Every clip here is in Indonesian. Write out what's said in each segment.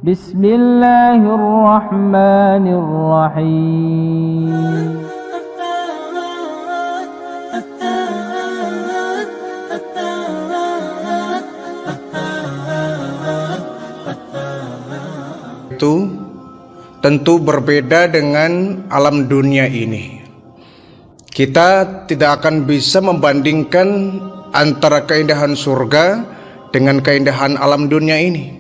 Bismillahirrahmanirrahim. Itu tentu berbeda dengan alam dunia ini. Kita tidak akan bisa membandingkan antara keindahan surga dengan keindahan alam dunia ini.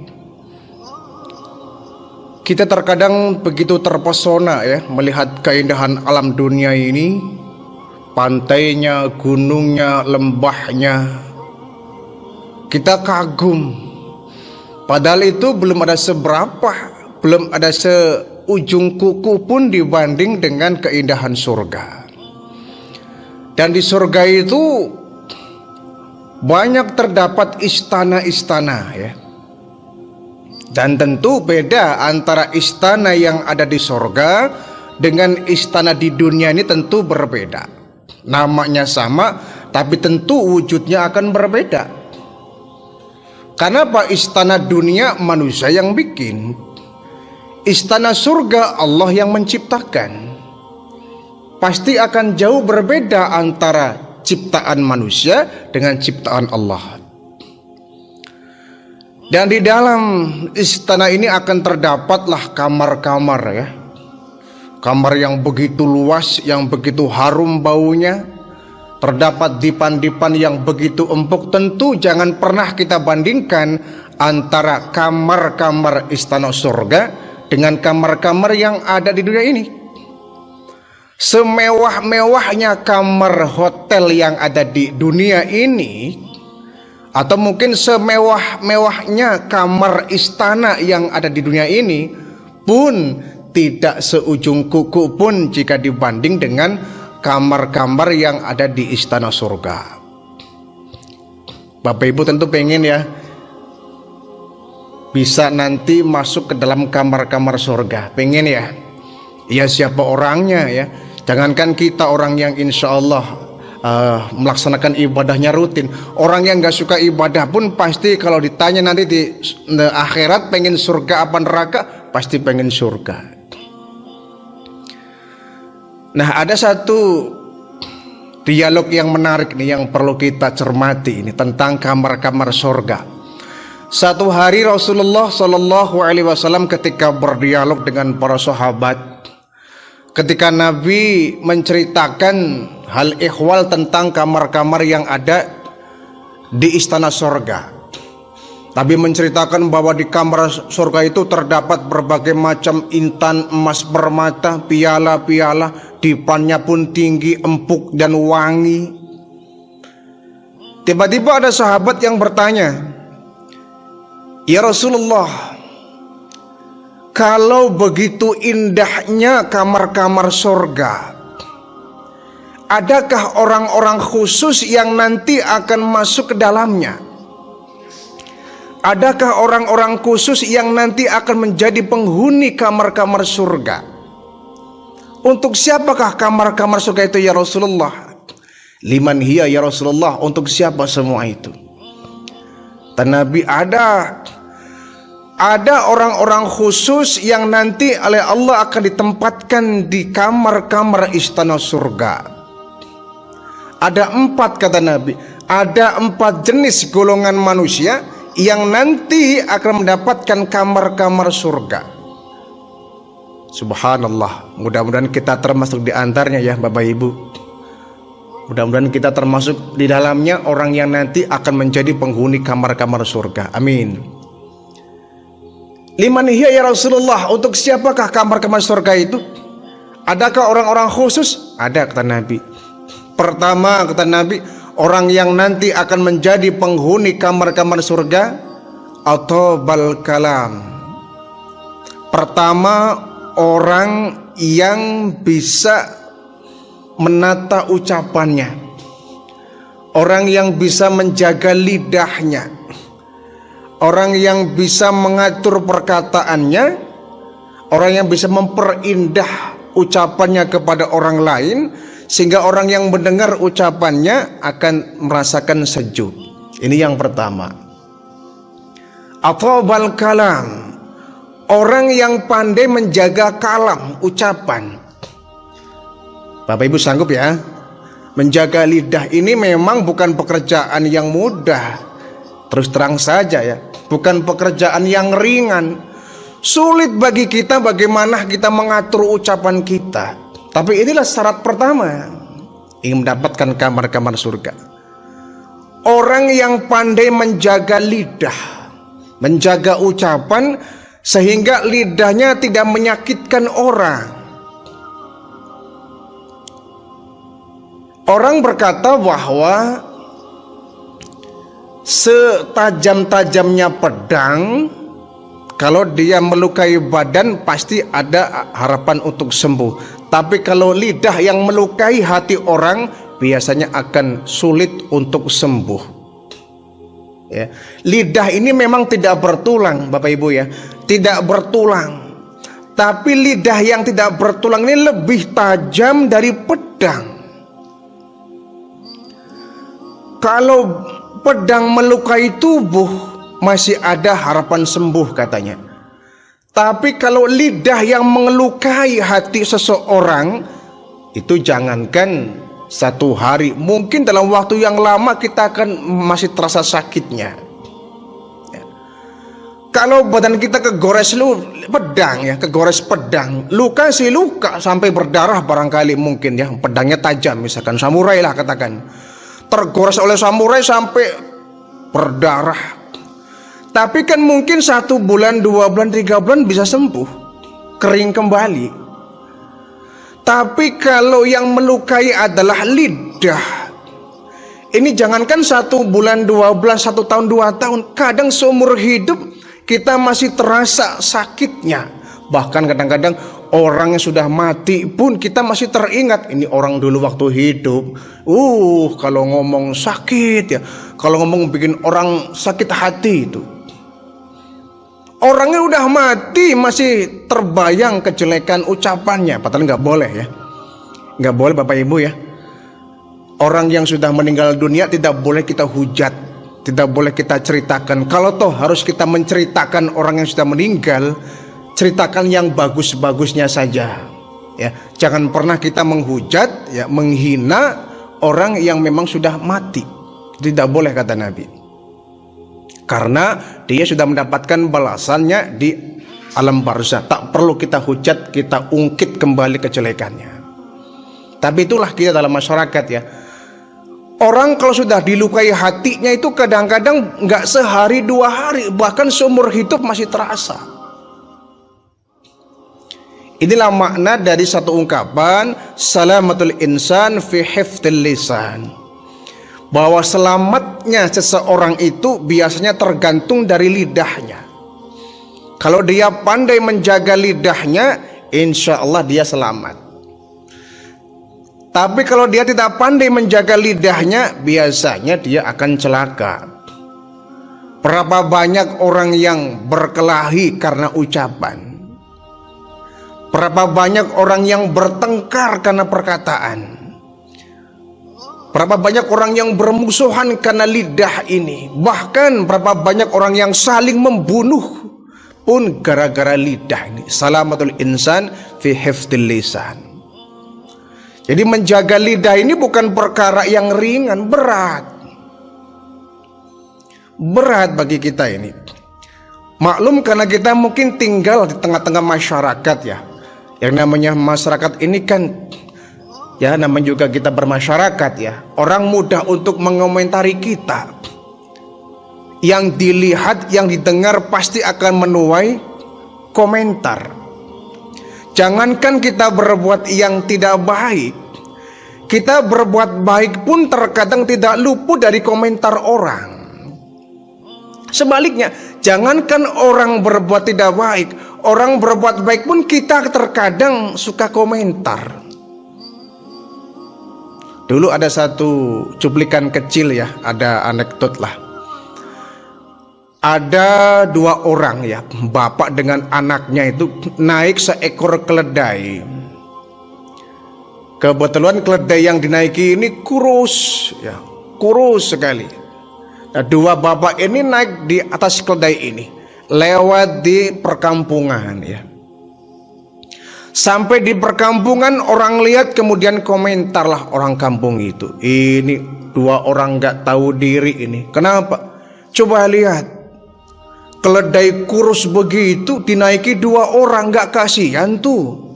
Kita terkadang begitu terpesona ya melihat keindahan alam dunia ini, pantainya, gunungnya, lembahnya. Kita kagum. Padahal itu belum ada seberapa, belum ada seujung kuku pun dibanding dengan keindahan surga. Dan di surga itu banyak terdapat istana-istana ya. Dan tentu beda antara istana yang ada di surga dengan istana di dunia ini tentu berbeda. Namanya sama, tapi tentu wujudnya akan berbeda. Kenapa istana dunia manusia yang bikin? Istana surga Allah yang menciptakan. Pasti akan jauh berbeda antara ciptaan manusia dengan ciptaan Allah. Dan di dalam istana ini akan terdapatlah kamar-kamar ya. Kamar yang begitu luas, yang begitu harum baunya. Terdapat dipan-dipan yang begitu empuk. Tentu jangan pernah kita bandingkan antara kamar-kamar istana surga dengan kamar-kamar yang ada di dunia ini. Semewah-mewahnya kamar hotel yang ada di dunia ini, atau mungkin semewah-mewahnya kamar istana yang ada di dunia ini pun tidak seujung kuku pun jika dibanding dengan kamar-kamar yang ada di istana surga. Bapak Ibu tentu pengen ya bisa nanti masuk ke dalam kamar-kamar surga. Pengen ya? Ya siapa orangnya ya? Jangankan kita orang yang insya Allah melaksanakan ibadahnya rutin. Orang yang gak suka ibadah pun pasti kalau ditanya nanti di akhirat pengen surga apa neraka, pasti pengen surga. Nah, ada satu dialog yang menarik nih yang perlu kita cermati ini tentang kamar-kamar surga. Satu hari Rasulullah Shallallahu Alaihi Wasallam ketika berdialog dengan para sahabat, ketika Nabi menceritakan hal ihwal tentang kamar-kamar yang ada di istana surga. Nabi menceritakan bahwa di kamar surga itu terdapat berbagai macam intan emas permata, piala-piala, dipannya pun tinggi, empuk dan wangi. Tiba-tiba ada sahabat yang bertanya, "Ya Rasulullah, kalau begitu indahnya kamar-kamar surga, adakah orang-orang khusus yang nanti akan masuk ke dalamnya? Adakah orang-orang khusus yang nanti akan menjadi penghuni kamar-kamar surga? Untuk siapakah kamar-kamar surga itu ya Rasulullah? Liman hiya ya Rasulullah, untuk siapa semua itu?" Dan Nabi ada orang-orang khusus yang nanti oleh Allah akan ditempatkan di kamar-kamar istana surga. Ada 4 kata Nabi. Ada 4 jenis golongan manusia yang nanti akan mendapatkan kamar-kamar surga. Subhanallah. Mudah-mudahan kita termasuk di antaranya ya Bapak Ibu. Mudah-mudahan kita termasuk di dalamnya orang yang nanti akan menjadi penghuni kamar-kamar surga. Amin. Liman hiya ya Rasulullah, untuk siapakah kamar-kamar surga itu? Adakah orang-orang khusus? Ada kata Nabi. Pertama kata Nabi, orang yang nanti akan menjadi penghuni kamar-kamar surga atau bal kalam. Pertama, orang yang bisa menata ucapannya, orang yang bisa menjaga lidahnya, orang yang bisa mengatur perkataannya, orang yang bisa memperindah ucapannya kepada orang lain, sehingga orang yang mendengar ucapannya akan merasakan sejuk. Ini yang pertama. Atau bal kalam, Orang yang pandai menjaga kalam ucapan. Bapak Ibu sanggup ya? Menjaga lidah ini memang bukan pekerjaan yang mudah. Terus terang saja ya, bukan pekerjaan yang ringan. Sulit bagi kita bagaimana kita mengatur ucapan kita. Tapi inilah syarat pertama ingin mendapatkan kamar-kamar surga. Orang yang pandai menjaga lidah, menjaga ucapan, sehingga lidahnya tidak menyakitkan orang. Orang berkata bahwa setajam-tajamnya pedang, kalau dia melukai badan pasti ada harapan untuk sembuh. Tapi kalau lidah yang melukai hati orang, biasanya akan sulit untuk sembuh. Ya. Lidah ini memang tidak bertulang, Bapak Ibu ya, tidak bertulang. Tapi lidah yang tidak bertulang ini lebih tajam dari pedang. Kalau pedang melukai tubuh, masih ada harapan sembuh katanya. Tapi kalau lidah yang melukai hati seseorang, itu jangankan satu hari, mungkin dalam waktu yang lama kita akan masih terasa sakitnya. Kalau badan kita kegores pedang ya, kegores pedang, luka sih luka sampai berdarah barangkali mungkin ya, pedangnya tajam misalkan samurai lah katakan. Tergores oleh samurai sampai berdarah. Tapi kan mungkin 1 bulan, 2 bulan, 3 bulan bisa sembuh, kering kembali. Tapi kalau yang melukai adalah lidah, ini jangankan 1 bulan, 2 bulan, 1 tahun, 2 tahun, kadang seumur hidup kita masih terasa sakitnya. Bahkan kadang-kadang orang yang sudah mati pun kita masih teringat, ini orang dulu waktu hidup. Kalau ngomong sakit ya, kalau ngomong bikin orang sakit hati itu. Orangnya udah mati masih terbayang kejelekan ucapannya. Padahal nggak boleh ya, nggak boleh Bapak Ibu ya. Orang yang sudah meninggal dunia tidak boleh kita hujat, tidak boleh kita ceritakan. Kalau toh harus kita menceritakan orang yang sudah meninggal, ceritakan yang bagus-bagusnya saja ya. Jangan pernah kita menghujat ya, menghina orang yang memang sudah mati. Tidak boleh kata Nabi, karena dia sudah mendapatkan balasannya di alam barzah. Tak perlu kita hujat, kita ungkit kembali kejelekannya. Tapi itulah kita dalam masyarakat ya. Orang kalau sudah dilukai hatinya itu kadang-kadang nggak sehari 2 hari, bahkan seumur hidup masih terasa. Inilah makna dari satu ungkapan salamatul insan fi hifdzil lisan, bahwa selamatnya seseorang itu biasanya tergantung dari lidahnya. Kalau dia pandai menjaga lidahnya, insya Allah dia selamat. Tapi kalau dia tidak pandai menjaga lidahnya, biasanya dia akan celaka. Berapa banyak orang yang berkelahi karena ucapan, berapa banyak orang yang bertengkar karena perkataan, berapa banyak orang yang bermusuhan karena lidah ini. Bahkan berapa banyak orang yang saling membunuh pun gara-gara lidah ini. Salamatul insan fi hifdzil lisan. Jadi menjaga lidah ini bukan perkara yang ringan, berat. Berat bagi kita ini. Maklum karena kita mungkin tinggal di tengah-tengah masyarakat ya. Yang namanya masyarakat ini kan ya, namanya juga kita bermasyarakat ya. Orang mudah untuk mengomentari kita. Yang dilihat, yang didengar pasti akan menuai komentar. Jangankan kita berbuat yang tidak baik, kita berbuat baik pun terkadang tidak luput dari komentar orang. Sebaliknya, jangankan orang berbuat tidak baik, orang berbuat baik pun kita terkadang suka komentar. Dulu ada satu cuplikan kecil ya, ada anekdot lah. Ada 2 orang ya, bapak dengan anaknya itu naik seekor keledai. Kebetulan keledai yang dinaiki ini kurus ya, kurus sekali. Nah, 2 bapak ini naik di atas keledai ini. lewat di perkampungan ya. Sampai di perkampungan orang lihat, kemudian komentarlah orang kampung itu, ini dua orang nggak tahu diri ini. Kenapa? Coba lihat, keledai kurus begitu dinaiki dua orang, nggak kasihan tuh.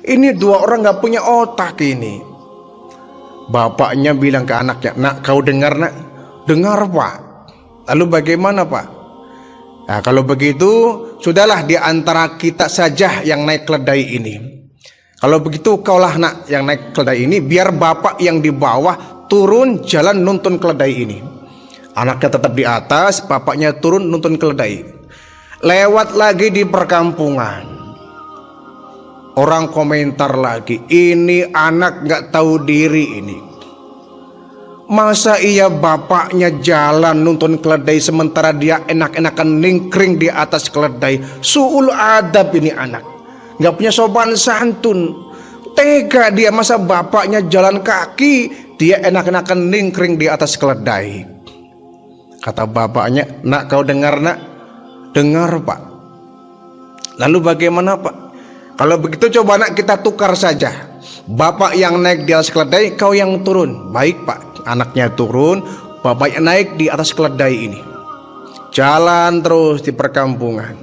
Ini dua orang nggak punya otak ini. Bapaknya bilang ke anaknya, nak kau dengar nak? Dengar pak. Lalu bagaimana pak? Nah, kalau begitu sudahlah, di antara kita saja yang naik keledai ini. Kalau begitu kaulah nak yang naik keledai ini, biar bapak yang di bawah turun jalan nuntun keledai ini. Anaknya tetap di atas, bapaknya turun nuntun keledai. Lewat lagi di perkampungan, orang komentar lagi, ini anak nggak tahu diri ini. Masa iya bapaknya jalan nuntun keledai sementara dia enak-enakan ningkring di atas keledai. Su'ul adab ini anak, nggak punya sopan santun. Tega dia, masa bapaknya jalan kaki, dia enak-enakan ningkring di atas keledai. Kata bapaknya, nak kau dengar nak? Dengar pak. Lalu bagaimana pak? Kalau begitu coba nak kita tukar saja. Bapak yang naik di atas keledai, kau yang turun. Baik pak. Anaknya turun, bapaknya naik di atas keledai ini. Jalan terus di perkampungan.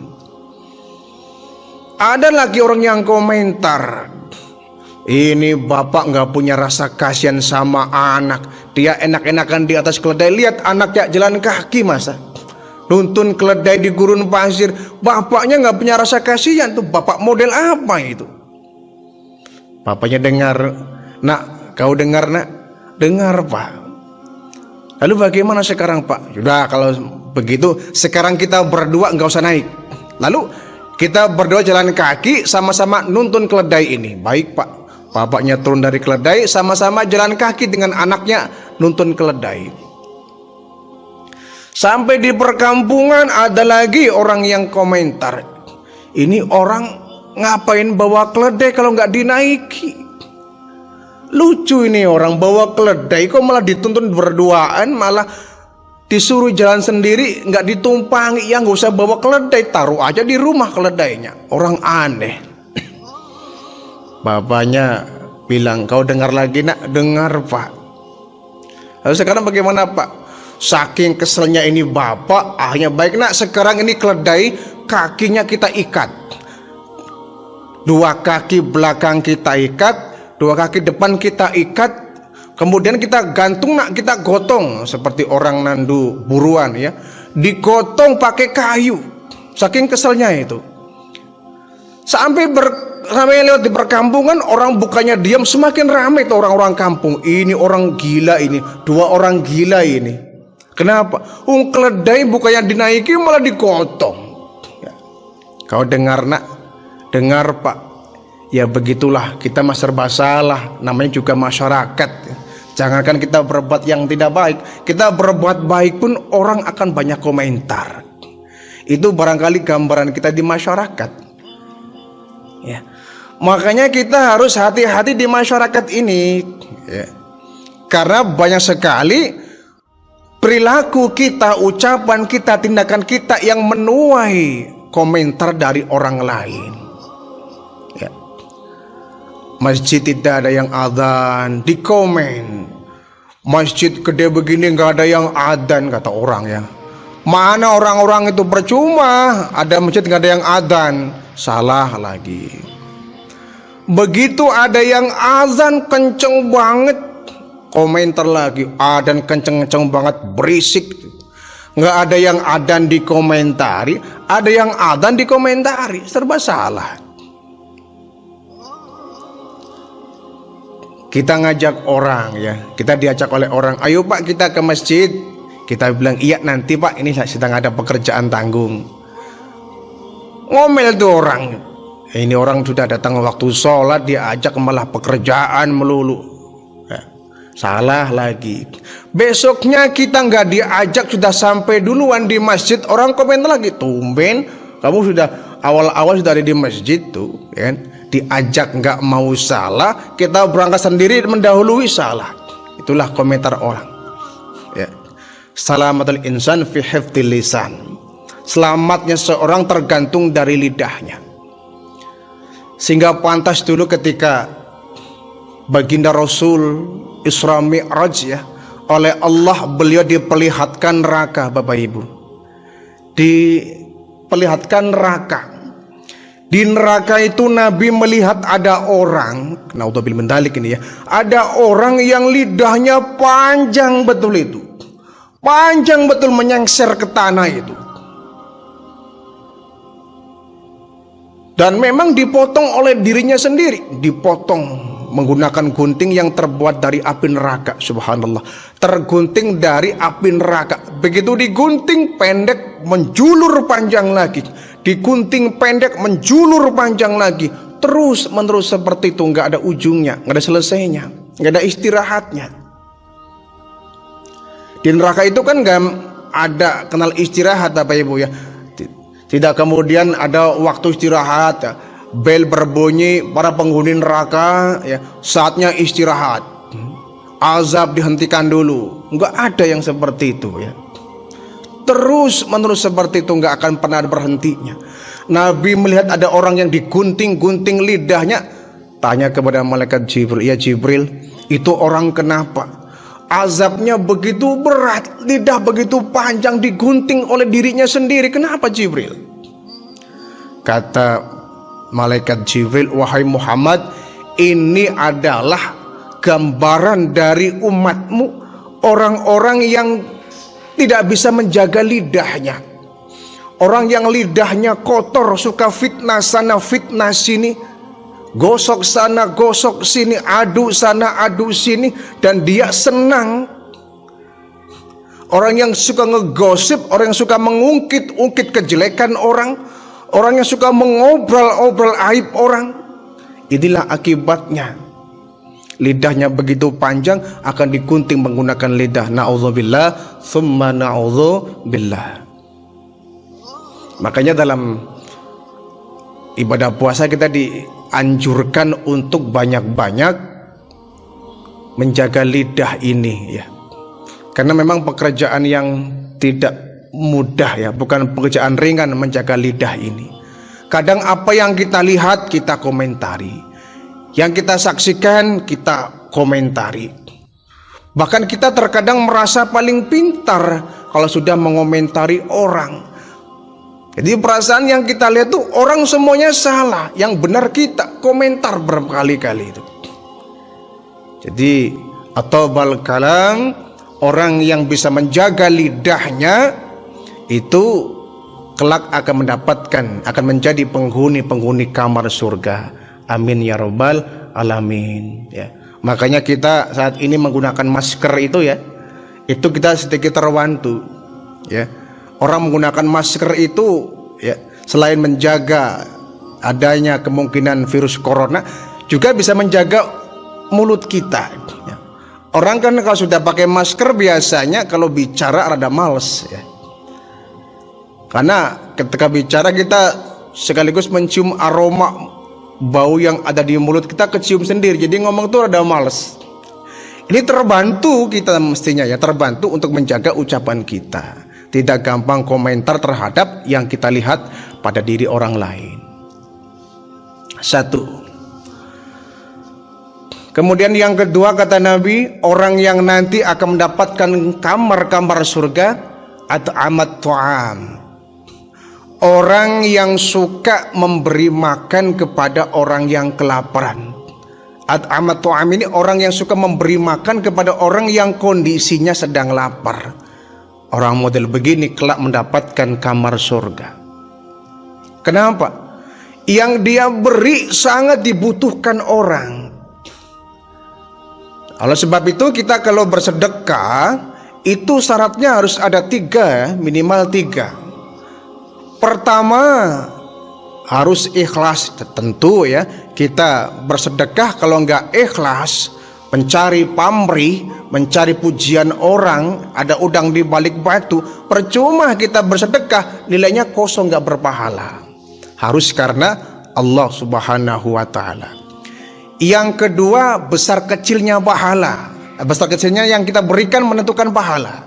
Ada lagi orang yang komentar, ini bapak nggak punya rasa kasihan sama anak. Dia enak-enakan di atas keledai. Lihat anaknya jalan kaki masa nuntun keledai di gurun pasir. Bapaknya nggak punya rasa kasihan tuh. Bapak model apa itu? Bapaknya dengar, nak kau dengar nak? Dengar pak. Lalu bagaimana sekarang pak? Sudah kalau begitu sekarang kita berdua nggak usah naik. Lalu kita berdua jalan kaki sama-sama nuntun keledai ini. Baik pak. Bapaknya turun dari keledai, sama-sama jalan kaki dengan anaknya nuntun keledai. Sampai di perkampungan ada lagi orang yang komentar, ini orang ngapain bawa keledai kalau nggak dinaiki? Lucu ini orang bawa keledai kok malah dituntun berduaan, malah disuruh jalan sendiri, nggak ditumpangi. Ya nggak usah bawa keledai, taruh aja di rumah keledainya. Orang aneh. Bapaknya bilang, kau dengar lagi nak? Dengar pak. Lalu sekarang bagaimana pak? Saking keselnya ini bapak, akhirnya baik nak, sekarang ini keledai kakinya kita ikat, dua kaki belakang kita ikat, dua kaki depan kita ikat, kemudian kita gantung nak, kita gotong seperti orang nandu buruan ya, digotong pakai kayu. Saking keselnya itu, sampai lewat di perkampungan, orang bukannya diam, semakin ramai tuh orang-orang kampung. Ini orang gila ini, dua orang gila ini. Kenapa? Keledai bukannya dinaiki malah digotong. Ya. Kau dengar nak? Dengar pak. Ya begitulah, kita mah serba salah. Namanya juga masyarakat. Jangankan kita berbuat yang tidak baik, kita berbuat baik pun orang akan banyak komentar. Itu barangkali gambaran kita di masyarakat. Ya. Makanya kita harus hati-hati di masyarakat ini. Ya. Karena banyak sekali perilaku kita, ucapan kita, tindakan kita yang menuai komentar dari orang lain. Ya. Masjid tidak ada yang adzan, di komen. Masjid gede begini nggak ada yang adzan, kata orang ya. Mana orang-orang itu, percuma ada masjid nggak ada yang adzan. Salah lagi. Begitu ada yang azan kenceng banget, komentar lagi, adzan kenceng-kenceng banget, berisik. Nggak ada yang adzan dikomentari, ada yang adzan dikomentari, serba salah. Kita ngajak orang ya, kita diajak oleh orang, ayo pak kita ke masjid. Kita bilang iya nanti pak, ini sedang ada pekerjaan tanggung. Ngomel tuh orang. Ini orang sudah datang waktu sholat, diajak malah pekerjaan melulu. Ya, salah lagi. Besoknya kita nggak diajak, sudah sampai duluan di masjid, orang komentar lagi, tumben kamu sudah awal-awal sudah ada di masjid tuh, ya kan? Diajak nggak mau salah, kita berangkat sendiri mendahului salah. Itulah komentar orang. Ya. Salamatul insan fi hifdzil lisan. Selamatnya seorang tergantung dari lidahnya. Sehingga pantas dulu ketika baginda Rasul Isra Mi'raj ya, oleh Allah beliau diperlihatkan neraka, Bapak Ibu. Diperlihatkan neraka. Di neraka itu Nabi melihat ada orang, naudzubillah min dzalik ini ya, ada orang yang lidahnya panjang betul itu. Panjang betul menyengser ke tanah itu. Dan memang dipotong oleh dirinya sendiri, dipotong menggunakan gunting yang terbuat dari api neraka. Subhanallah, tergunting dari api neraka. Begitu digunting pendek, menjulur panjang lagi, digunting pendek, menjulur panjang lagi, terus menerus seperti itu, nggak ada ujungnya, nggak ada selesainya, nggak ada istirahatnya. Di neraka itu kan nggak ada kenal istirahat, Bapak Ibu ya. Tidak kemudian ada waktu istirahat ya. Bel berbunyi, para penghuni neraka ya, saatnya istirahat, azab dihentikan dulu. Enggak ada yang seperti itu ya. Terus menerus seperti itu, enggak akan pernah berhentinya. Nabi melihat ada orang yang digunting-gunting lidahnya. Tanya kepada malaikat Jibril, ya Jibril, itu orang kenapa? Azabnya begitu berat, lidah begitu panjang, digunting oleh dirinya sendiri. Kenapa Jibril? Kata malaikat Jibril, wahai Muhammad, ini adalah gambaran dari umatmu, orang-orang yang tidak bisa menjaga lidahnya, orang yang lidahnya kotor, suka fitnah sana fitnah sini, gosok sana gosok sini, adu sana adu sini, dan dia senang. Orang yang suka ngegosip, orang yang suka mengungkit-ungkit kejelekan orang, orang yang suka mengobrol-obrol aib orang. Inilah akibatnya. Lidahnya begitu panjang, akan digunting menggunakan lidah. Na'udzubillah, tsumma na'udzubillah. Makanya dalam ibadah puasa kita dianjurkan untuk banyak-banyak menjaga lidah ini ya. Karena memang pekerjaan yang tidak mudah ya, bukan pekerjaan ringan menjaga lidah ini. Kadang apa yang kita lihat kita komentari, yang kita saksikan kita komentari. Bahkan kita terkadang merasa paling pintar kalau sudah mengomentari orang. Jadi perasaan yang kita lihat tuh orang semuanya salah, yang benar kita komentar berkali-kali itu. Jadi atau bal kalam, orang yang bisa menjaga lidahnya itu kelak akan mendapatkan, akan menjadi penghuni kamar surga. Amin ya rabbal alamin ya. Makanya kita saat ini menggunakan masker itu ya, itu kita sedikit terbantu ya. Orang menggunakan masker itu ya, selain menjaga adanya kemungkinan virus corona, juga bisa menjaga mulut kita ya. Orang kan kalau sudah pakai masker biasanya kalau bicara rada males ya. Karena ketika bicara kita sekaligus mencium aroma bau yang ada di mulut kita, kecium sendiri, jadi ngomong tuh rada males. Ini terbantu kita mestinya ya, terbantu untuk menjaga ucapan kita, tidak gampang komentar terhadap yang kita lihat pada diri orang lain. Satu. Kemudian yang kedua kata Nabi, orang yang nanti akan mendapatkan kamar-kamar surga atau amat tu'am, orang yang suka memberi makan kepada orang yang kelaparan. Amat tu'am ini orang yang suka memberi makan kepada orang yang kondisinya sedang lapar. Orang model begini kelak mendapatkan kamar surga. Kenapa? Yang dia beri sangat dibutuhkan orang. Oleh sebab itu kita kalau bersedekah itu syaratnya harus ada 3, minimal 3. Pertama harus ikhlas. Tentu ya, kita bersedekah kalau nggak ikhlas, mencari pamrih, mencari pujian orang, ada udang di balik batu, percuma kita bersedekah, nilainya kosong, nggak berpahala. Harus karena Allah Subhanahu wa ta'ala. Yang kedua, besar kecilnya pahala. Besar kecilnya yang kita berikan menentukan pahala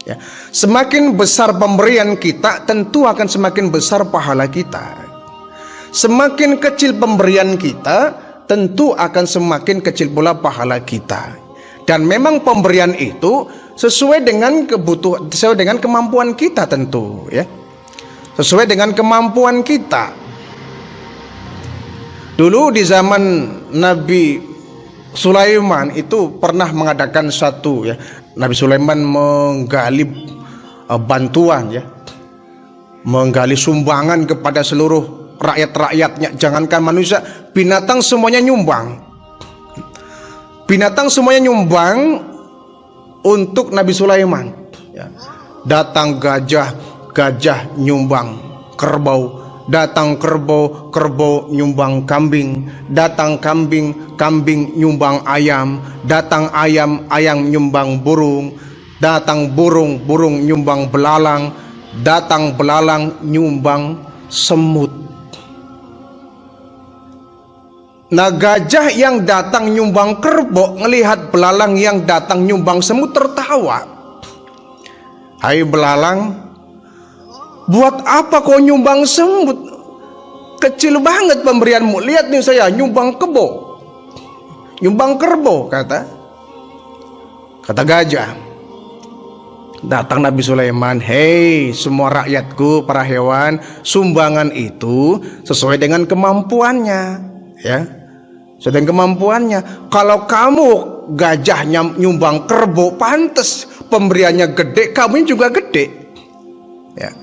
Ya. Semakin besar pemberian kita, tentu akan semakin besar pahala kita. Semakin kecil pemberian kita, tentu akan semakin kecil pula pahala kita. Dan memang pemberian itu sesuai dengan kebutuhan, sesuai dengan kemampuan kita tentu, ya. Sesuai dengan kemampuan kita. Dulu di zaman Nabi Sulaiman itu pernah mengadakan satu, ya. Nabi Sulaiman menggali bantuan, ya, menggali sumbangan kepada seluruh rakyat-rakyatnya. Jangankan manusia, binatang semuanya nyumbang. Binatang semuanya nyumbang untuk Nabi Sulaiman, ya. Datang gajah, gajah nyumbang kerbau. Datang kerbau, kerbau nyumbang kambing. Datang kambing, kambing nyumbang ayam. Datang ayam, ayam nyumbang burung. Datang burung, burung nyumbang belalang. Datang belalang nyumbang semut. Nah, gajah yang datang nyumbang kerbau ngelihat belalang yang datang nyumbang semut tertawa. Hai belalang, buat apa kau nyumbang semut? Kecil banget pemberianmu. Lihat nih saya nyumbang kebo, nyumbang kerbau, kata gajah. Datang Nabi Sulaiman, hei semua rakyatku, para hewan, sumbangan itu sesuai dengan kemampuannya, ya, sesuai dengan kemampuannya. Kalau kamu gajahnya nyumbang kerbau, pantas pemberiannya gede, kamu juga gede, ya.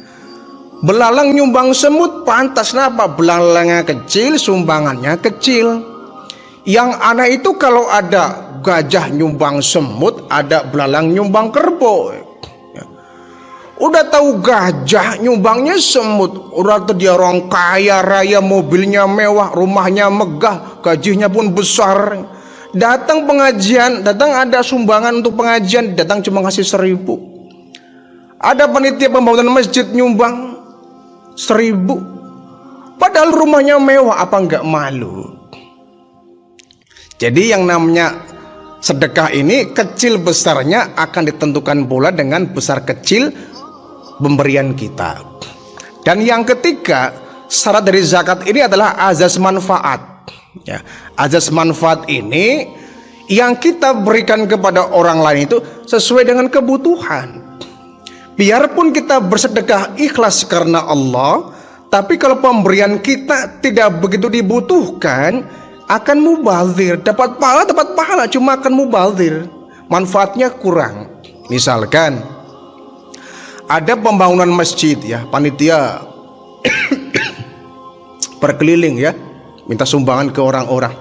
Belalang nyumbang semut, pantas. Kenapa? Belalangnya kecil, sumbangannya kecil. Yang aneh itu kalau ada gajah nyumbang semut, ada belalang nyumbang kerbau. Udah tahu gajah nyumbangnya semut, udah tuh dia orang kaya raya, mobilnya mewah, rumahnya megah, gajinya pun besar. Datang pengajian, datang ada sumbangan untuk pengajian, datang cuma ngasih 1.000. Ada panitia pembangunan masjid nyumbang 1.000, padahal rumahnya mewah, apa enggak malu? Jadi yang namanya sedekah ini kecil besarnya akan ditentukan pula dengan besar kecil pemberian kita. Dan yang ketiga, syarat dari zakat ini adalah azas manfaat, ya. Azas manfaat ini yang kita berikan kepada orang lain itu sesuai dengan kebutuhan. Biarpun kita bersedekah ikhlas karena Allah, tapi kalau pemberian kita tidak begitu dibutuhkan, akan mubazir. Dapat pahala, cuma akan mubazir. Manfaatnya kurang. Misalkan ada pembangunan masjid, ya, panitia berkeliling, ya, minta sumbangan ke orang-orang.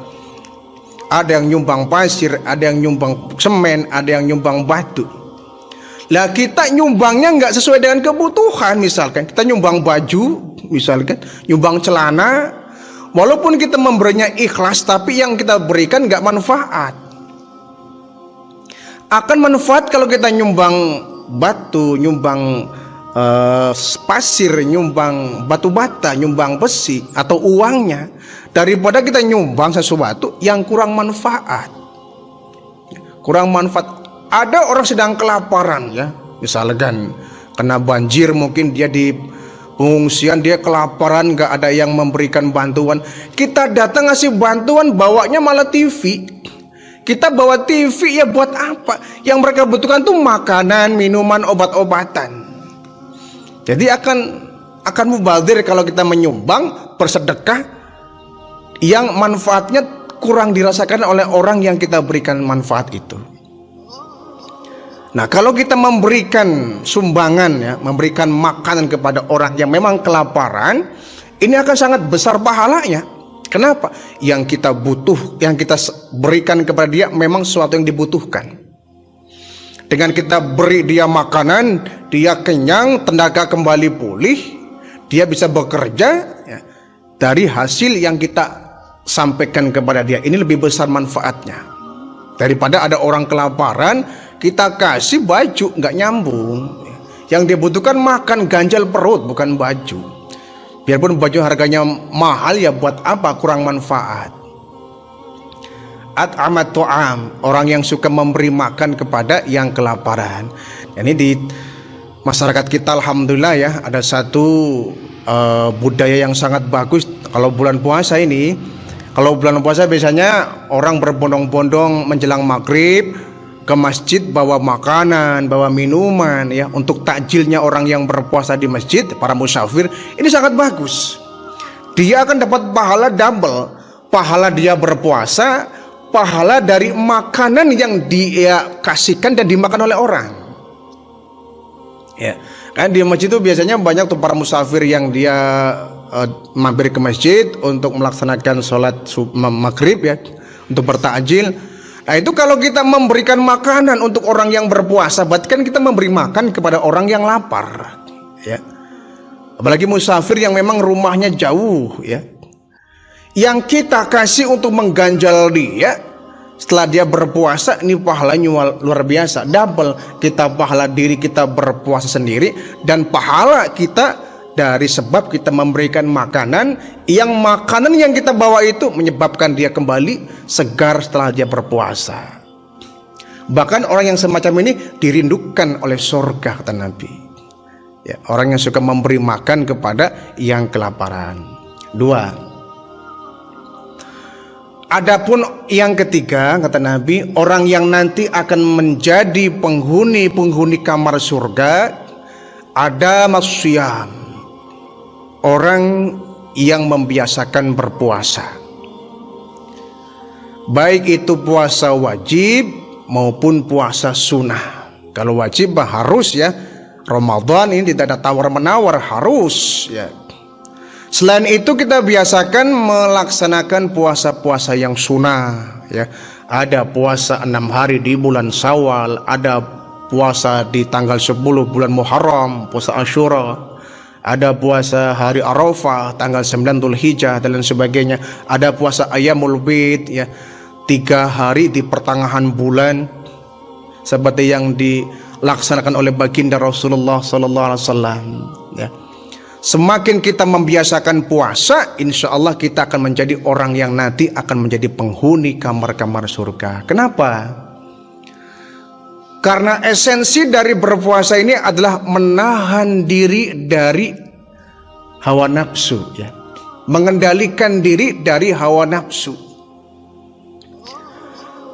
Ada yang nyumbang pasir, ada yang nyumbang semen, ada yang nyumbang batu. Lah kita nyumbangnya nggak sesuai dengan kebutuhan. Misalkan kita nyumbang baju, misalkan nyumbang celana, walaupun kita memberinya ikhlas, tapi yang kita berikan nggak manfaat. Akan manfaat kalau kita nyumbang batu, nyumbang pasir, nyumbang batu bata, nyumbang besi atau uangnya, daripada kita nyumbang sesuatu yang kurang manfaat. Kurang manfaat. Ada orang sedang kelaparan, ya, misalkan kena banjir, mungkin dia di pengungsian, dia kelaparan, nggak ada yang memberikan bantuan. Kita datang ngasih bantuan, bawanya malah TV. Kita bawa TV, ya buat apa? Yang mereka butuhkan tuh makanan, minuman, obat-obatan. Jadi akan mubazir kalau kita menyumbang, bersedekah yang manfaatnya kurang dirasakan oleh orang yang kita berikan manfaat itu. Nah, kalau kita memberikan sumbangan, ya, memberikan makanan kepada orang yang memang kelaparan, ini akan sangat besar pahalanya. Kenapa? Yang kita butuh, yang kita berikan kepada dia memang sesuatu yang dibutuhkan. Dengan kita beri dia makanan, dia kenyang, tenaga kembali pulih, dia bisa bekerja, ya, dari hasil yang kita sampaikan kepada dia. Ini lebih besar manfaatnya daripada ada orang kelaparan, kita kasih baju nggak nyambung. Yang dibutuhkan makan, ganjal perut, bukan baju. Biarpun baju harganya mahal, ya buat apa, kurang manfaat. At'amat tu'am, orang yang suka memberi makan kepada yang kelaparan. Ini masyarakat kita alhamdulillah ya, ada satu budaya yang sangat bagus. Kalau bulan puasa ini, kalau bulan puasa biasanya orang berbondong-bondong menjelang maghrib ke masjid, bawa makanan, bawa minuman ya, untuk takjilnya orang yang berpuasa di masjid, para musafir. Ini sangat bagus. Dia akan dapat pahala double, pahala dia berpuasa, pahala dari makanan yang dia kasihkan dan dimakan oleh orang. Ya, kan di masjid itu biasanya banyak tuh para musafir yang dia mampir ke masjid untuk melaksanakan sholat maghrib ya, untuk bertakjil. Nah itu kalau kita memberikan makanan untuk orang yang berpuasa, berarti kan kita memberi makan kepada orang yang lapar ya. Apalagi musafir yang memang rumahnya jauh ya, yang kita kasih untuk mengganjal dia setelah dia berpuasa, ini pahalanya luar biasa, double. Kita pahala diri kita berpuasa sendiri, dan pahala kita dari sebab kita memberikan makanan, yang makanan yang kita bawa itu menyebabkan dia kembali segar setelah dia berpuasa. Bahkan orang yang semacam ini dirindukan oleh surga, kata Nabi ya, orang yang suka memberi makan kepada yang kelaparan. 2, adapun yang ketiga, kata Nabi, orang yang nanti akan menjadi penghuni kamar surga, ada masyiyam, orang yang membiasakan berpuasa, baik itu puasa wajib maupun puasa sunnah. Kalau wajib harus ya, Ramadan ini tidak ada tawar-menawar, harus ya. Selain itu kita biasakan melaksanakan puasa-puasa yang sunnah ya. Ada puasa 6 hari di bulan Syawal, ada puasa di tanggal 10 bulan Muharram, puasa Asyura, ada puasa hari Arafah tanggal 9 Dzulhijjah dan lain sebagainya. Ada puasa Ayyamul Bid ya, 3 hari di pertengahan bulan, seperti yang dilaksanakan oleh baginda Rasulullah SAW ya. Semakin kita membiasakan puasa, insya Allah kita akan menjadi orang yang nanti akan menjadi penghuni kamar-kamar surga. Kenapa? Karena esensi dari berpuasa ini adalah menahan diri dari hawa nafsu ya, mengendalikan diri dari hawa nafsu.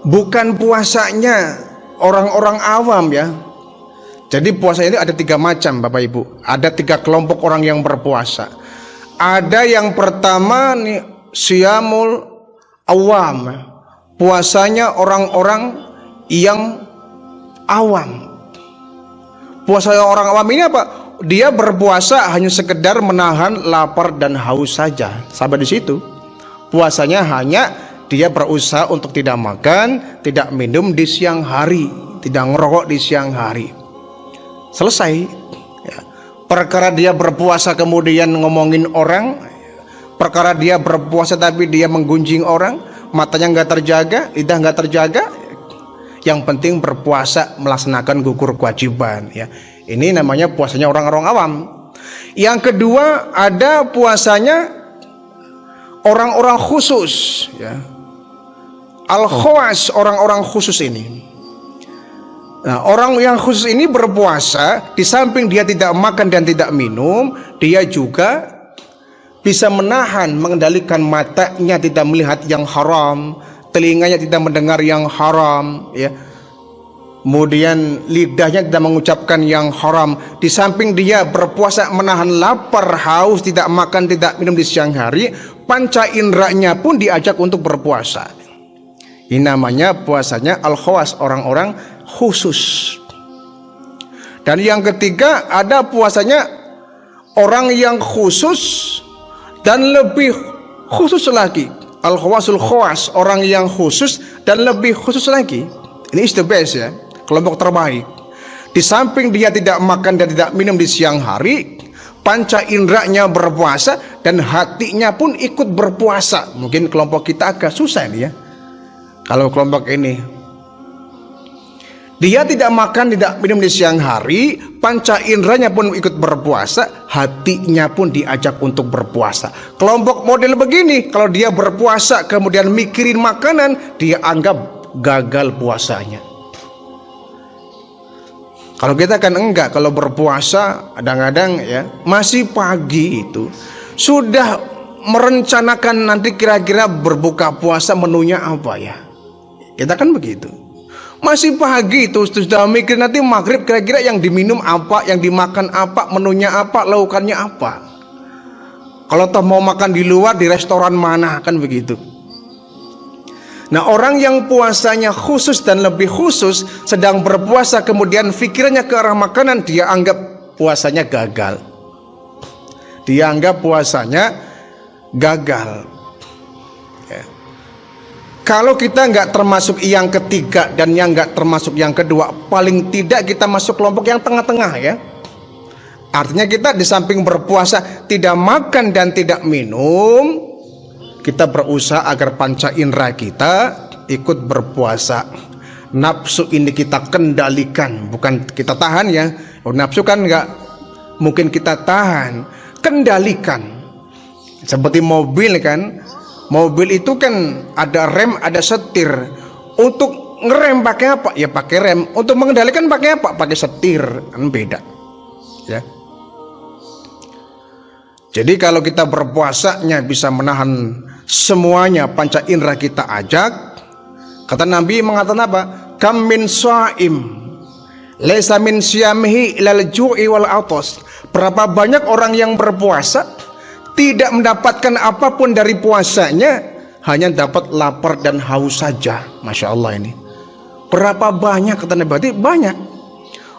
Bukan puasanya orang-orang awam ya. Jadi puasa ini ada 3 macam Bapak Ibu. Ada 3 kelompok orang yang berpuasa. Ada yang pertama nih, siyamul awam, puasanya orang-orang yang awam. Puasa orang awam ini apa? Dia berpuasa hanya sekedar menahan lapar dan haus saja. Sampai di situ. Puasanya hanya dia berusaha untuk tidak makan, tidak minum di siang hari, tidak ngerokok di siang hari. Selesai ya. Perkara dia berpuasa kemudian ngomongin orang, perkara dia berpuasa tapi dia menggunjing orang, matanya nggak terjaga, lidah nggak terjaga. Yang penting berpuasa melaksanakan gugur kewajiban ya. Ini namanya puasanya orang-orang awam. Yang kedua, ada puasanya orang-orang khusus ya. Al-khawas, orang-orang khusus ini. Nah, orang yang khusus ini berpuasa, di samping dia tidak makan dan tidak minum, dia juga bisa menahan, mengendalikan matanya tidak melihat yang haram, telinganya tidak mendengar yang haram ya. Kemudian lidahnya tidak mengucapkan yang haram. Di samping dia berpuasa menahan lapar, haus, tidak makan, tidak minum di siang hari, panca inderanya pun diajak untuk berpuasa. Ini namanya puasanya al-khawas, orang-orang khusus. Dan yang ketiga, ada puasanya orang yang khusus dan lebih khusus lagi, al-khawasul khawas, orang yang khusus dan lebih khusus lagi. Ini is the best ya, kelompok terbaik. Di samping dia tidak makan dan tidak minum di siang hari, panca inderanya berpuasa dan hatinya pun ikut berpuasa. Mungkin kelompok kita agak susah ini ya. Kalau kelompok ini, dia tidak makan, tidak minum di siang hari, panca inderanya pun ikut berpuasa, hatinya pun diajak untuk berpuasa. Kelompok model begini, kalau dia berpuasa kemudian mikirin makanan, dia anggap gagal puasanya. Kalau kita kan enggak, kalau berpuasa kadang-kadang ya masih pagi itu sudah merencanakan nanti kira-kira berbuka puasa menunya apa ya. Kita kan begitu. Masih pagi itu sudah mikir nanti maghrib kira-kira yang diminum apa, yang dimakan apa, menunya apa, laukannya apa. Kalau toh mau makan di luar di restoran mana, kan begitu. Nah, orang yang puasanya khusus dan lebih khusus sedang berpuasa kemudian pikirannya ke arah makanan, dia anggap puasanya gagal. Dia anggap puasanya gagal. Ya. Kalau kita nggak termasuk yang ketiga dan yang nggak termasuk yang kedua, paling tidak kita masuk kelompok yang tengah-tengah ya. Artinya kita di samping berpuasa tidak makan dan tidak minum, kita berusaha agar panca indera kita ikut berpuasa. Nafsu ini kita kendalikan, bukan kita tahan ya. Nafsu kan nggak mungkin kita tahan, kendalikan. Seperti mobil kan, mobil itu kan ada rem, ada setir. Untuk ngerem pakai apa? Ya pakai rem. Untuk mengendalikan pakai apa? Pakai setir, kan beda. Ya. Jadi kalau kita berpuasanya bisa menahan semuanya, panca indera kita ajak. Kata Nabi mengatakan apa? Kam min shaim laisa min siyamihi ilal ju'i wal atas. Berapa banyak orang yang berpuasa tidak mendapatkan apapun dari puasanya, hanya dapat lapar dan haus saja. Masya Allah ini. Berapa banyak kata Nabi? Berarti banyak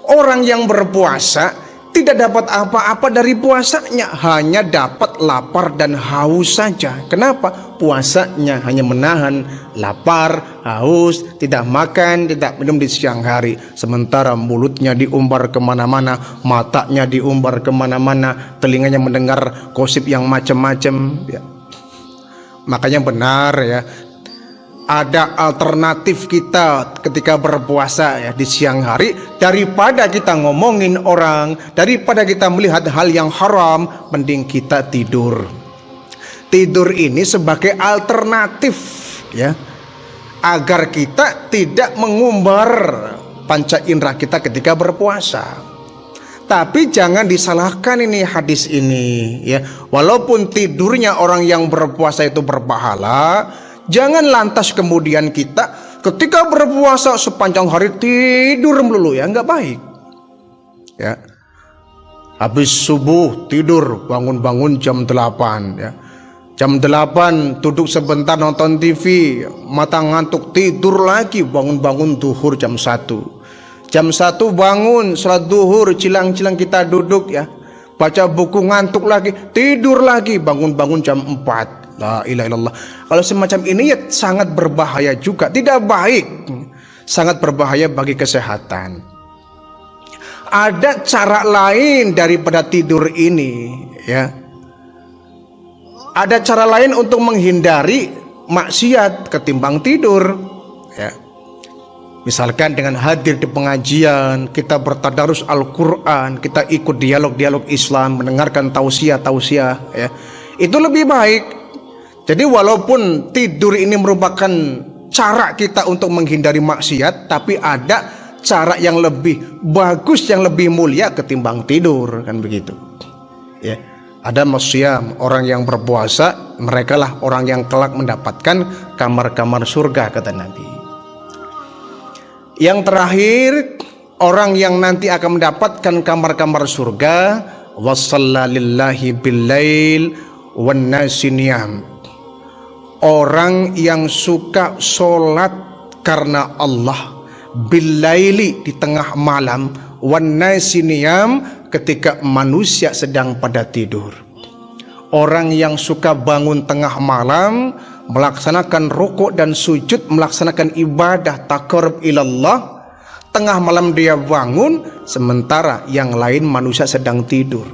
orang yang berpuasa tidak dapat apa-apa dari puasanya, hanya dapat lapar dan haus saja. Kenapa? Puasanya hanya menahan lapar, haus, tidak makan, tidak minum di siang hari. Sementara mulutnya diumbar kemana-mana, matanya diumbar kemana-mana, telinganya mendengar gosip yang macam-macam ya. Makanya benar ya, ada alternatif kita ketika berpuasa ya di siang hari, daripada kita ngomongin orang, daripada kita melihat hal yang haram, mending kita tidur. Tidur ini sebagai alternatif ya, agar kita tidak mengumbar panca indera kita ketika berpuasa. Tapi jangan disalahkan ini hadis ini ya. Walaupun tidurnya orang yang berpuasa itu berpahala, jangan lantas kemudian kita ketika berpuasa sepanjang hari tidur melulu ya, nggak baik. Ya. Habis subuh tidur, bangun-bangun jam 8 ya. Jam 8 duduk sebentar nonton TV, mata ngantuk, tidur lagi, bangun-bangun duhur jam 1. Jam 1 bangun, salat duhur, cilang-cilang kita duduk ya. Baca buku, ngantuk lagi, tidur lagi, bangun-bangun jam 4. La ilaha illallah. Kalau semacam ini ya sangat berbahaya juga, tidak baik, sangat berbahaya bagi kesehatan. Ada cara lain daripada tidur ini ya. Ada cara lain untuk menghindari maksiat ketimbang tidur ya. Misalkan dengan hadir di pengajian, kita bertadarus Al-Quran, kita ikut dialog-dialog Islam, mendengarkan tausiah-tausiah ya. Itu lebih baik. Jadi walaupun tidur ini merupakan cara kita untuk menghindari maksiat, tapi ada cara yang lebih bagus, yang lebih mulia ketimbang tidur, kan begitu. Ya, ada masyam, orang yang berpuasa, mereka lah orang yang kelak mendapatkan kamar-kamar surga kata Nabi. Yang terakhir, orang yang nanti akan mendapatkan kamar-kamar surga, wasallalillahi billail wan nasi niyam. Orang yang suka sholat karena Allah, billaili di tengah malam, wan nasi niyam ketika manusia sedang pada tidur. Orang yang suka bangun tengah malam, melaksanakan rukuk dan sujud, melaksanakan ibadah taqarrub ilallah, tengah malam dia bangun, sementara yang lain manusia sedang tidur.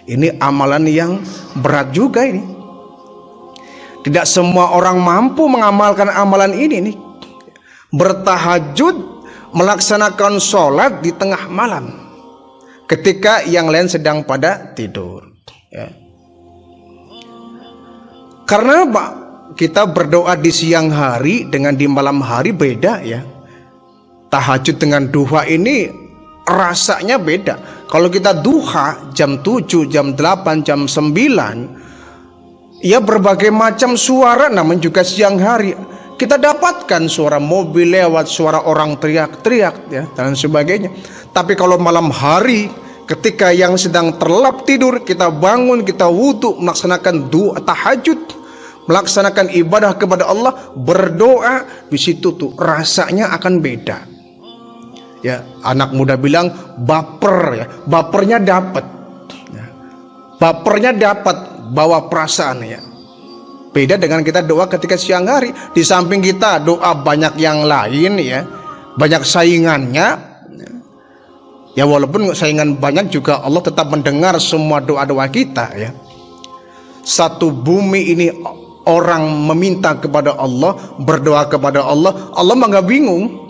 Ini amalan yang berat juga ini. Tidak semua orang mampu mengamalkan amalan ini nih. Bertahajud, melaksanakan sholat di tengah malam ketika yang lain sedang pada tidur ya. Karena apa? Kita berdoa di siang hari dengan di malam hari beda ya. Tahajud dengan duha ini rasanya beda. Kalau kita duha jam 7, jam 8, jam 9, ya berbagai macam suara, namun juga siang hari kita dapatkan suara mobil lewat, suara orang teriak-teriak ya, dan sebagainya. Tapi kalau malam hari, ketika yang sedang terlelap tidur, kita bangun, kita wudhu, melaksanakan doa tahajud, melaksanakan ibadah kepada Allah, berdoa, di situ tuh rasanya akan beda. Ya, anak muda bilang baper ya, bapernya dapat. Ya, bapernya dapat, bawa perasaan ya. Beda dengan kita doa ketika siang hari. Di samping kita doa banyak yang lain ya, banyak saingannya. Ya walaupun saingan banyak juga Allah tetap mendengar semua doa-doa kita ya. Satu bumi ini orang meminta kepada Allah, berdoa kepada Allah, Allah mah nggak bingung.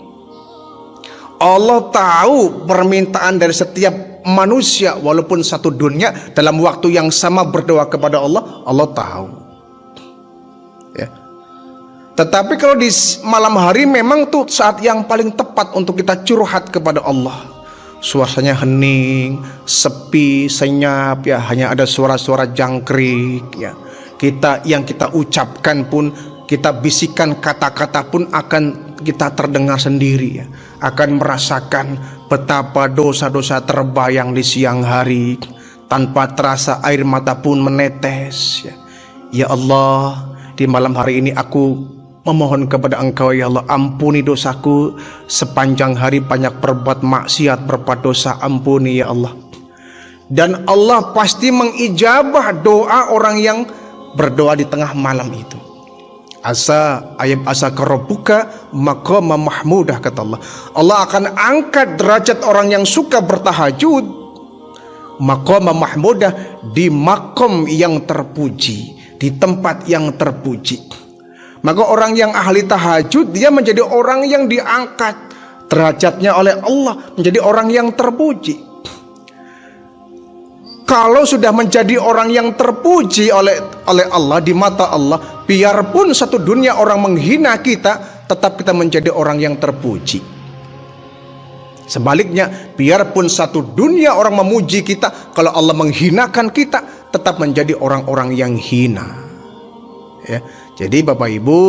Allah tahu permintaan dari setiap manusia, walaupun satu dunia dalam waktu yang sama berdoa kepada Allah, Allah tahu. Ya. Tetapi kalau di malam hari memang tuh saat yang paling tepat untuk kita curhat kepada Allah. Suasananya hening, sepi, senyap ya, hanya ada suara-suara jangkrik ya. Yang kita ucapkan pun, kita bisikan kata-kata pun akan kita terdengar sendiri ya. Akan merasakan betapa dosa-dosa terbayang di siang hari, tanpa terasa air mata pun menetes ya. Ya Allah, di malam hari ini aku memohon kepada Engkau ya Allah, ampuni dosaku sepanjang hari, banyak berbuat maksiat, berbuat dosa, ampuni ya Allah. Dan Allah pasti mengijabah doa orang yang berdoa di tengah malam itu. Asa rabbuka maqama mahmudah, kata Allah. Allah akan angkat derajat orang yang suka bertahajud, maqama mahmudah, di makom yang terpuji, di tempat yang terpuji. Maka orang yang ahli tahajud, dia menjadi orang yang diangkat derajatnya oleh Allah, menjadi orang yang terpuji. Kalau sudah menjadi orang yang terpuji oleh Allah, di mata Allah, biarpun satu dunia orang menghina kita, tetap kita menjadi orang yang terpuji. Sebaliknya, biarpun satu dunia orang memuji kita, kalau Allah menghinakan kita, tetap menjadi orang-orang yang hina. Ya, jadi Bapak Ibu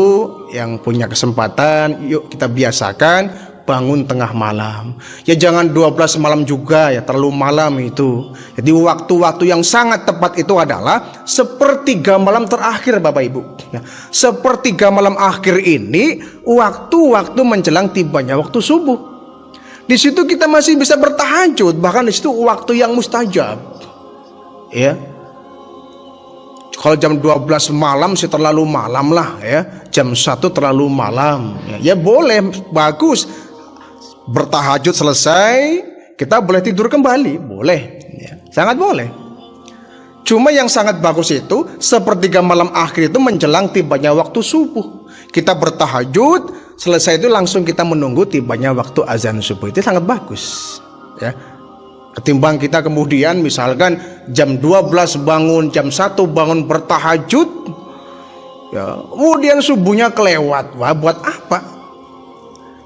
yang punya kesempatan, yuk kita biasakan bangun tengah malam. Ya jangan 12 malam juga ya, terlalu malam itu. Jadi waktu-waktu yang sangat tepat itu adalah sepertiga malam terakhir Bapak Ibu ya. Sepertiga malam akhir ini waktu-waktu menjelang tibanya waktu subuh. Di situ kita masih bisa bertahajud, bahkan di situ waktu yang mustajab. Ya. Kalau jam 12 malam sih terlalu malam lah ya. Jam 1 terlalu malam. Ya boleh, bagus. Bertahajud selesai, kita boleh tidur kembali, boleh ya, sangat boleh. Cuma yang sangat bagus itu sepertiga malam akhir itu menjelang tibanya waktu subuh. Kita bertahajud, selesai itu langsung kita menunggu tibanya waktu azan subuh. Itu sangat bagus ya. Ketimbang kita kemudian misalkan jam 12 bangun, jam 1 bangun bertahajud ya, kemudian subuhnya kelewat. Wah, buat apa?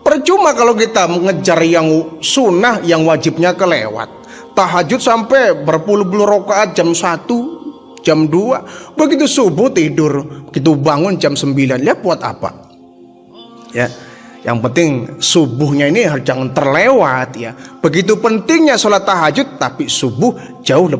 Percuma kalau kita mengejar yang sunnah, yang wajibnya kelewat. Tahajud sampai berpuluh-puluh rakaat jam 1, jam 2, begitu subuh tidur, begitu bangun jam 9, lihat buat apa? Ya, yang penting subuhnya ini jangan terlewat ya. Begitu pentingnya sholat tahajud, tapi subuh jauh lebih